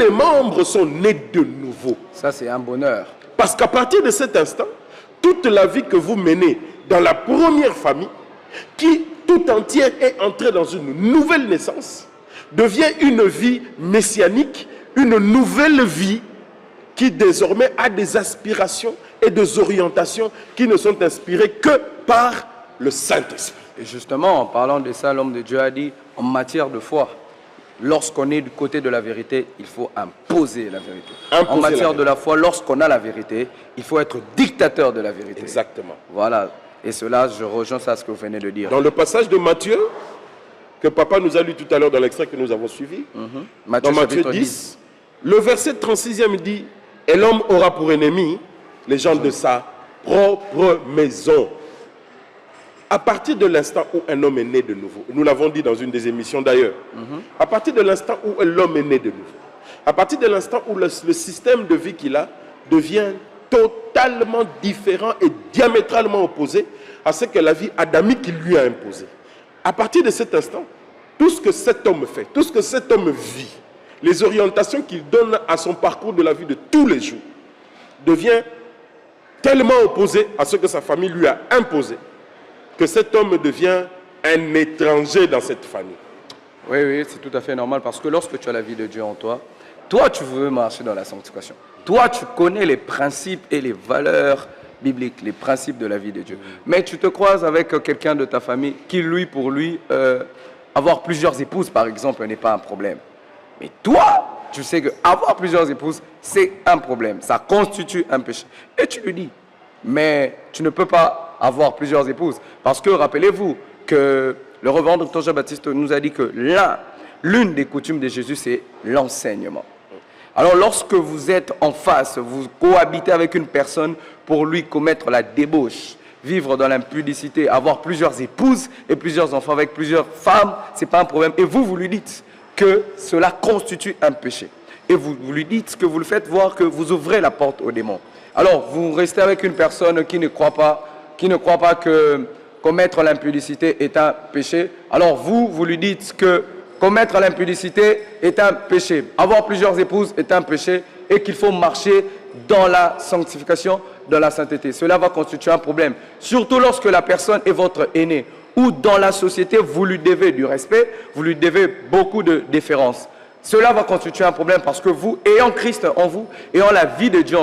les membres sont nés de nouveau. Ça, c'est un bonheur. Parce qu'à partir de cet instant, toute la vie que vous menez dans la première famille, qui tout entière est entrée dans une nouvelle naissance, devient une vie messianique, une nouvelle vie qui désormais a des aspirations et des orientations qui ne sont inspirées que par le Saint-Esprit. Et justement, en parlant de ça, l'homme de Dieu a dit, en matière de foi, lorsqu'on est du côté de la vérité, il faut imposer la vérité. En matière de la foi, lorsqu'on a la vérité, il faut être dictateur de la vérité. Exactement. Voilà. Et cela, je rejoins ça à ce que vous venez de dire. Dans le passage de Matthieu, que papa nous a lu tout à l'heure dans l'extrait que nous avons suivi, Matthieu, dans Matthieu 10, le verset 36e dit, « Et l'homme aura pour ennemi les gens de sa propre maison. » À partir de l'instant où un homme est né de nouveau, nous l'avons dit dans une des émissions d'ailleurs, à partir de l'instant où l'homme est né de nouveau, à partir de l'instant où le système de vie qu'il a devient totalement différent et diamétralement opposé à ce que la vie adamique lui a imposé. À partir de cet instant, tout ce que cet homme fait, tout ce que cet homme vit, les orientations qu'il donne à son parcours de la vie de tous les jours, devient tellement opposé à ce que sa famille lui a imposé, que cet homme devient un étranger dans cette famille. Oui, c'est tout à fait normal parce que lorsque tu as la vie de Dieu en toi, toi tu veux marcher dans la sanctification. Toi tu connais les principes et les valeurs bibliques, les principes de la vie de Dieu. Mais tu te croises avec quelqu'un de ta famille qui, pour lui, avoir plusieurs épouses par exemple n'est pas un problème. Mais toi, tu sais qu'avoir plusieurs épouses, c'est un problème. Ça constitue un péché. Et tu lui dis, mais tu ne peux pas avoir plusieurs épouses. Parce que, rappelez-vous, que le reverend Dr. Jean-Baptiste nous a dit que l'une des coutumes de Jésus, c'est l'enseignement. Alors, lorsque vous êtes en face, vous cohabitez avec une personne pour lui commettre la débauche, vivre dans l'impudicité, avoir plusieurs épouses et plusieurs enfants avec plusieurs femmes, ce n'est pas un problème. Et vous lui dites que cela constitue un péché. Et vous lui dites que vous le faites voir que vous ouvrez la porte aux démons. Alors, vous restez avec une personne qui ne croit pas que commettre l'impudicité est un péché. Alors, vous lui dites que commettre l'impudicité est un péché. Avoir plusieurs épouses est un péché et qu'il faut marcher dans la sanctification, dans la sainteté. Cela va constituer un problème. Surtout lorsque la personne est votre aîné ou dans la société, vous lui devez du respect, vous lui devez beaucoup de déférence. Cela va constituer un problème parce que vous, ayant Christ en vous, ayant la vie de Dieu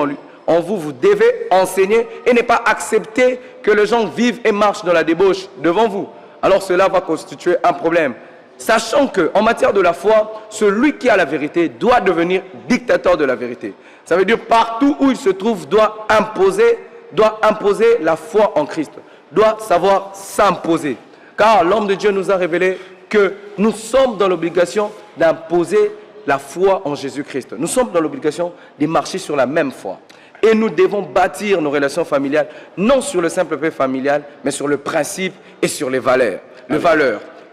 en vous, vous devez enseigner et ne pas accepter que les gens vivent et marchent dans la débauche devant vous. Alors cela va constituer un problème. Sachant qu'en matière de la foi, celui qui a la vérité doit devenir dictateur de la vérité. Ça veut dire partout où il se trouve doit imposer la foi en Christ, doit savoir s'imposer. Car l'homme de Dieu nous a révélé que nous sommes dans l'obligation d'imposer la foi en Jésus-Christ. Nous sommes dans l'obligation de marcher sur la même foi. Et nous devons bâtir nos relations familiales, non sur le simple fait familial, mais sur le principe et sur les valeurs.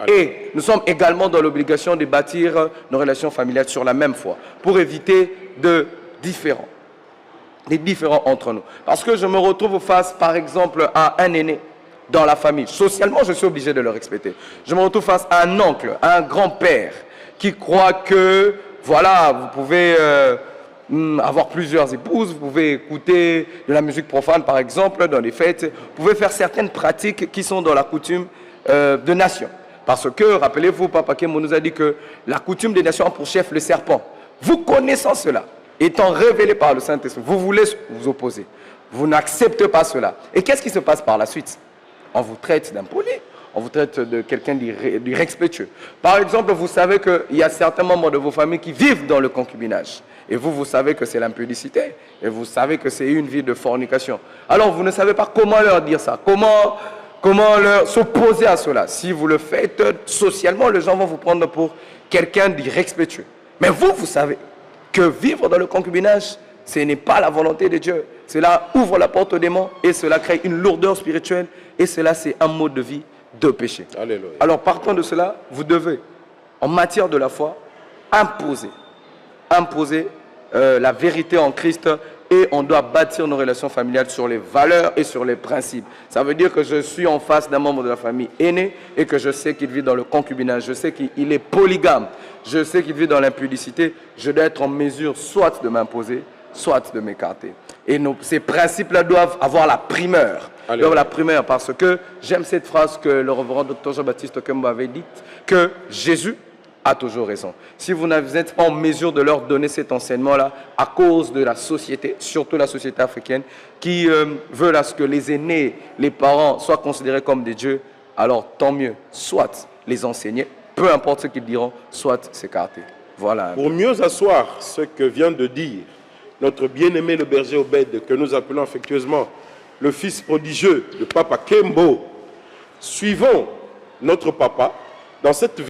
Et nous sommes également dans l'obligation de bâtir nos relations familiales sur la même foi, pour éviter des différends entre nous. Parce que je me retrouve face, par exemple, à un aîné dans la famille. Socialement, je suis obligé de le respecter. Je me retrouve face à un oncle, à un grand-père, qui croit que, voilà, vous pouvez avoir plusieurs épouses, vous pouvez écouter de la musique profane, par exemple, dans les fêtes. Vous pouvez faire certaines pratiques qui sont dans la coutume de nation. Parce que, rappelez-vous, Papa Kemo nous a dit que la coutume des nations a pour chef le serpent. Vous connaissant cela, étant révélé par le Saint-Esprit, vous voulez vous opposer. Vous n'acceptez pas cela. Et qu'est-ce qui se passe par la suite? On vous traite d'impoli, on vous traite de quelqu'un d'irrespectueux. Par exemple, vous savez qu'il y a certains membres de vos familles qui vivent dans le concubinage. Et vous savez que c'est l'impudicité. Et vous savez que c'est une vie de fornication. Alors, vous ne savez pas comment leur dire ça. Comment leur s'opposer à cela. Si vous le faites socialement, les gens vont vous prendre pour quelqu'un d'irrespectueux. Mais vous savez que vivre dans le concubinage, ce n'est pas la volonté de Dieu. Cela ouvre la porte aux démons et cela crée une lourdeur spirituelle. Et cela, c'est un mode de vie de péché. Alléluia. Alors, partant de cela, vous devez, en matière de la foi, imposer la vérité en Christ. Et on doit bâtir nos relations familiales sur les valeurs et sur les principes. Ça veut dire que je suis en face d'un membre de la famille aîné et que je sais qu'il vit dans le concubinage. Je sais qu'il est polygame. je sais qu'il vit dans l'impudicité, je dois être en mesure soit de m'imposer, soit de m'écarter. Et ces principes-là doivent avoir la primeur. Allez. Doivent la primeur parce que j'aime cette phrase que le révérend Dr Jean-Baptiste Okembo avait dite, que Jésus a toujours raison. Si vous n'êtes pas en mesure de leur donner cet enseignement-là à cause de la société, surtout la société africaine, qui veut à ce que les aînés, les parents soient considérés comme des dieux, alors tant mieux, soit les enseigner, peu importe ce qu'ils diront, soit s'écarter. Voilà. Pour mieux asseoir ce que vient de dire notre bien-aimé le berger Obed, que nous appelons affectueusement le fils prodigieux de Papa Kembo, suivons notre papa dans cette